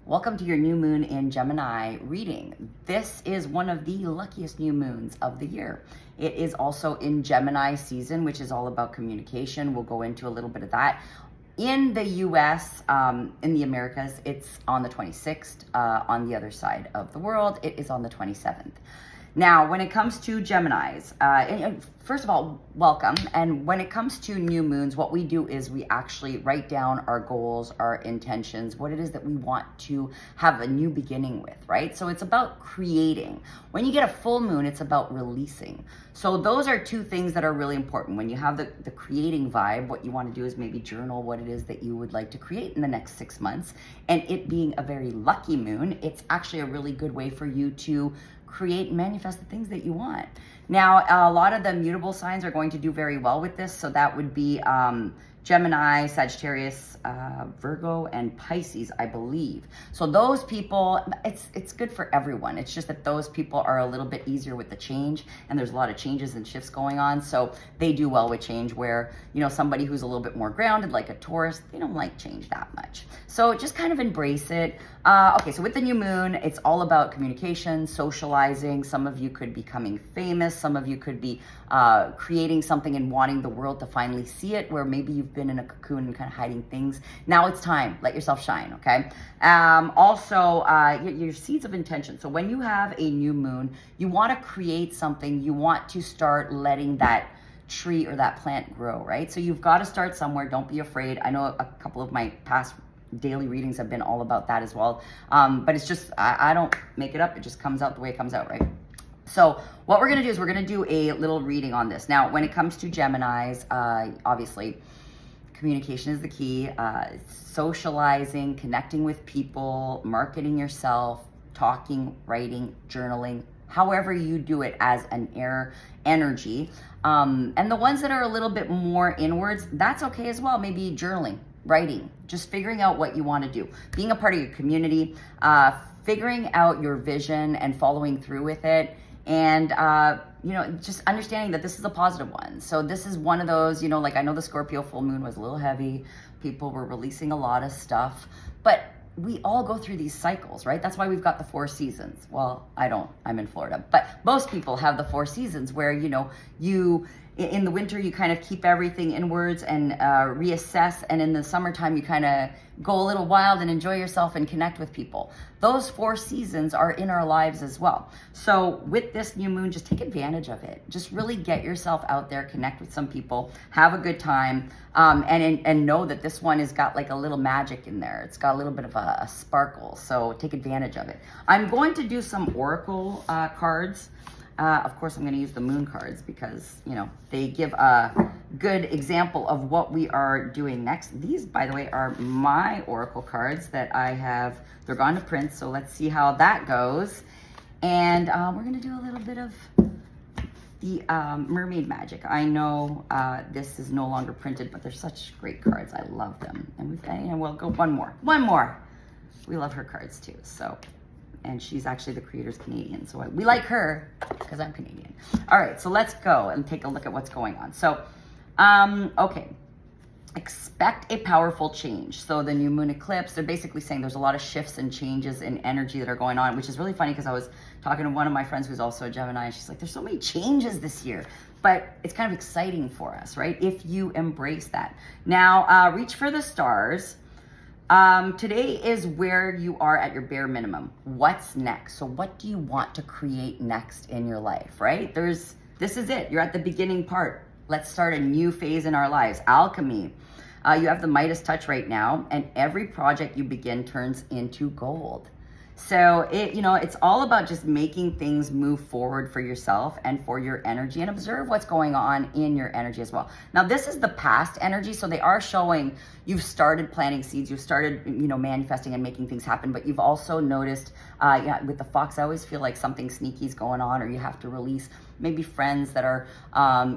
Welcome to your new moon in Gemini reading. This is one of the luckiest new moons of the year. It is also in Gemini season, which is all about communication. We'll go into a little bit of that. In the US, in the Americas, it's on the 26th. On the other side of the world, it is on the 27th. Now, when it comes to Geminis, first of all, welcome. And when it comes to new moons, what we do is we actually write down our goals, our intentions, what it is that we want to have a new beginning with, right? So it's about creating. When you get a full moon, it's about releasing. So those are two things that are really important. When you have the creating vibe, what you want to do is maybe journal what it is that you would like to create in the next 6 months. And it being a very lucky moon, it's actually a really good way for you to create and manifest the things that you want. Now, a lot of the mutable signs are going to do very well with this. So that would be Gemini, Sagittarius, Virgo, and Pisces, I believe. So those people, it's good for everyone. It's just that those people are a little bit easier with the change, and there's a lot of changes and shifts going on. So they do well with change, where, you know, somebody who's a little bit more grounded, like a Taurus, they don't like change that much. So just kind of embrace it. Okay, so with the new moon, it's all about communication, socializing. Some of you could be becoming famous. Some of you could be creating something and wanting the world to finally see it, where maybe you've been in a cocoon and kind of hiding things. Now it's time. Let yourself shine, okay? Also, your seeds of intention. So when you have a new moon, you want to create something. You want to start letting that tree or that plant grow, right? So you've got to start somewhere. Don't be afraid. I know a couple of my past daily readings have been all about that as well. But it's just, I don't make it up. It just comes out the way it comes out, right? So what we're going to do is we're going to do a little reading on this. Now, when it comes to Geminis, obviously, communication is the key. Socializing, connecting with people, marketing yourself, talking, writing, journaling, however you do it as an air energy. And the ones that are a little bit more inwards, that's okay as well. Maybe journaling, writing, just figuring out what you want to do, being a part of your community, figuring out your vision and following through with it. And, you know, just understanding that this is a positive one. So this is one of those, you know, like I know the Scorpio full moon was a little heavy. People were releasing a lot of stuff, but we all go through these cycles, right? That's why we've got the 4 seasons. Well, I don't, I'm in Florida, but most people have the 4 seasons where, you know, in the winter, you kind of keep everything inwards and reassess. And in the summertime, you kind of go a little wild and enjoy yourself and connect with people. Those 4 seasons are in our lives as well. So with this new moon, just take advantage of it. Just really get yourself out there, connect with some people, have a good time, and know that this one has got like a little magic in there. It's got a little bit of a sparkle. So take advantage of it. I'm going to do some oracle cards. Of course, I'm going to use the moon cards because, you know, they give a good example of what we are doing next. These, by the way, are my oracle cards that I have. They're gone to print, so let's see how that goes. And we're going to do a little bit of the mermaid magic. I know this is no longer printed, but they're such great cards. I love them. And we'll go one more. One more. We love her cards too, so. And she's actually the creator's Canadian. So we like her because I'm Canadian. All right, so let's go and take a look at what's going on. So, okay. Expect a powerful change. So the new moon eclipse, they're basically saying there's a lot of shifts and changes in energy that are going on, which is really funny because I was talking to one of my friends who's also a Gemini, and she's like, there's so many changes this year. But it's kind of exciting for us, right? If you embrace that. Now, reach for the stars. Today is where you are at your bare minimum. What's next? So what do you want to create next in your life, right? This is it. You're at the beginning part. Let's start a new phase in our lives. Alchemy. You have the Midas touch right now, and every project you begin turns into gold. So it's all about just making things move forward for yourself and for your energy, and observe what's going on in your energy as well. Now, this is the past energy, so they are showing you've started planting seeds, you've started, manifesting and making things happen, but you've also noticed, with the fox, I always feel like something sneaky is going on, or you have to release maybe friends that are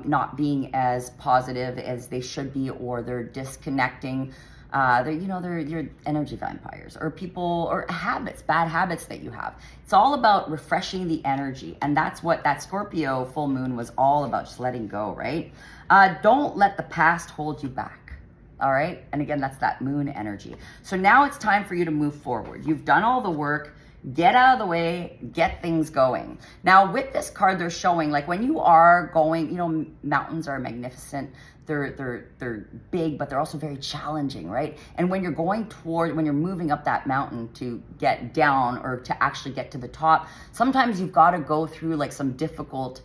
not being as positive as they should be, or they're disconnecting. They're your energy vampires, or people, or habits, bad habits that you have. It's all about refreshing the energy. And that's what that Scorpio full moon was all about, just letting go, right? Don't let the past hold you back. All right. And again, that's that moon energy. So now it's time for you to move forward. You've done all the work. Get out of the way, get things going. Now with this card, they're showing like when you are going, you know, mountains are magnificent. They're big, but they're also very challenging, right? And when you're going toward, when you're moving up that mountain to get down or to actually get to the top, sometimes you've got to go through like some difficult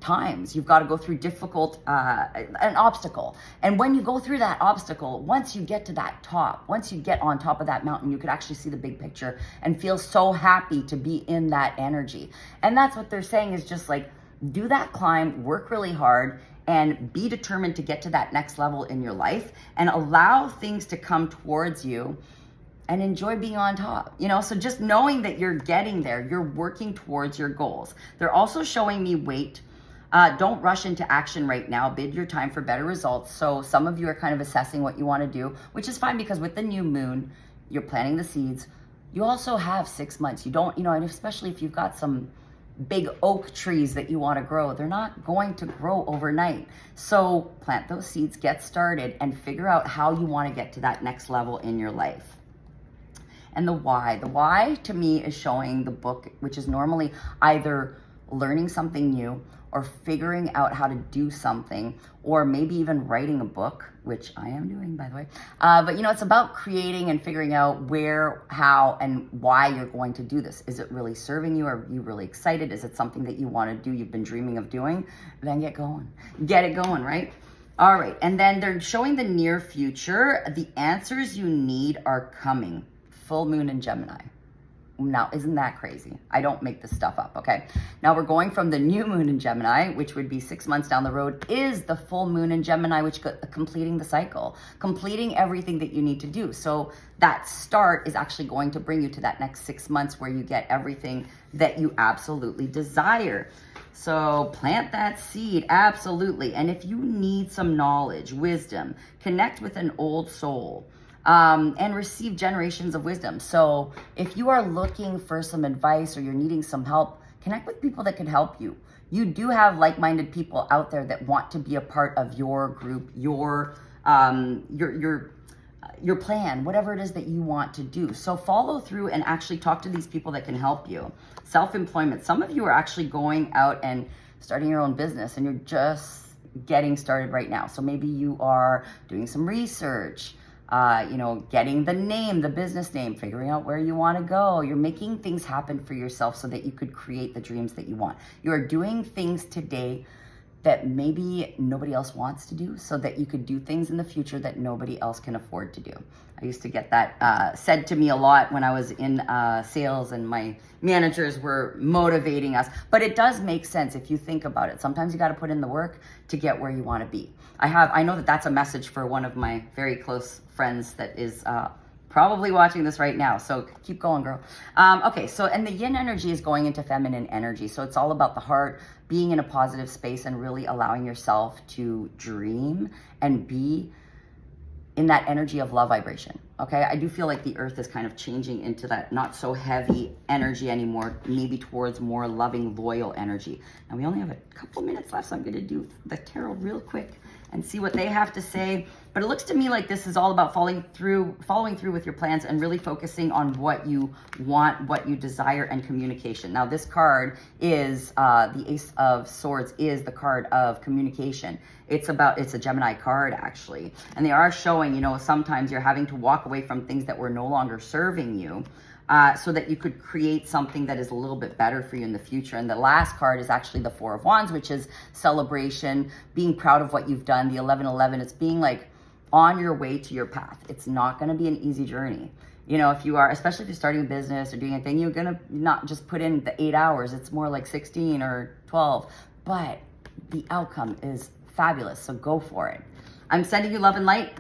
times. You've got to go through difficult, an obstacle. And when you go through that obstacle, once you get to that top, once you get on top of that mountain, you could actually see the big picture and feel so happy to be in that energy. And that's what they're saying is just like, do that climb, work really hard, and be determined to get to that next level in your life and allow things to come towards you and enjoy being on top, you know? So just knowing that you're getting there, you're working towards your goals. They're also showing me wait. Don't rush into action right now. Bid your time for better results. So some of you are kind of assessing what you want to do, which is fine because with the new moon, you're planting the seeds. You also have 6 months. You don't, you know, and especially if you've got some big oak trees that you want to grow, they're not going to grow overnight. So plant those seeds, get started, and figure out how you want to get to that next level in your life. And the why to me is showing the book, which is normally either learning something new or figuring out how to do something, or maybe even writing a book, which I am doing, by the way. But you know, it's about creating and figuring out where, how, and why you're going to do this. Is it really serving you? Are you really excited? Is it something that you want to do, you've been dreaming of doing? Then get going. Get it going, right? All right, and then they're showing the near future. The answers you need are coming. Full moon in Gemini. Now, isn't that crazy? I don't make this stuff up, okay? Now we're going from the new moon in Gemini, which would be 6 months down the road, is the full moon in Gemini, which completing the cycle, completing everything that you need to do. So that start is actually going to bring you to that next 6 months where you get everything that you absolutely desire. So plant that seed, absolutely. And if you need some knowledge, wisdom, connect with an old soul, and receive generations of wisdom. So if you are looking for some advice or you're needing some help, connect with people that can help you. You do have like-minded people out there that want to be a part of your group, your plan, whatever it is that you want to do. So follow through and actually talk to these people that can help you. Self-employment. Some of you are actually going out and starting your own business and you're just getting started right now. So maybe you are doing some research, you know, getting the name, the business name, figuring out where you want to go. You're making things happen for yourself so that you could create the dreams that you want. You are doing things today that maybe nobody else wants to do so that you could do things in the future that nobody else can afford to do. I used to get that said to me a lot when I was in sales and my managers were motivating us. But it does make sense if you think about it. Sometimes you got to put in the work to get where you want to be. I know that that's a message for one of my very close friends that is probably watching this right now. So keep going, girl. Okay, so, and the yin energy is going into feminine energy. So it's all about the heart, being in a positive space and really allowing yourself to dream and be in that energy of love vibration. Okay, I do feel like the earth is kind of changing into that not so heavy energy anymore, maybe towards more loving, loyal energy. And we only have a couple minutes left, so I'm going to do the tarot real quick and see what they have to say. But it looks to me like this is all about following through with your plans and really focusing on what you want, what you desire, and communication. Now, this card is the Ace of Swords is the card of communication. It's a Gemini card, actually. And they are showing, you know, sometimes you're having to walk away from things that were no longer serving you, so that you could create something that is a little bit better for you in the future. And the last card is actually the Four of Wands, which is celebration, being proud of what you've done. The 1111, it's being like on your way to your path. It's not going to be an easy journey. You know, if you are, especially if you're starting a business or doing anything, you're going to not just put in the 8 hours. It's more like 16 or 12, but the outcome is fabulous. So go for it. I'm sending you love and light.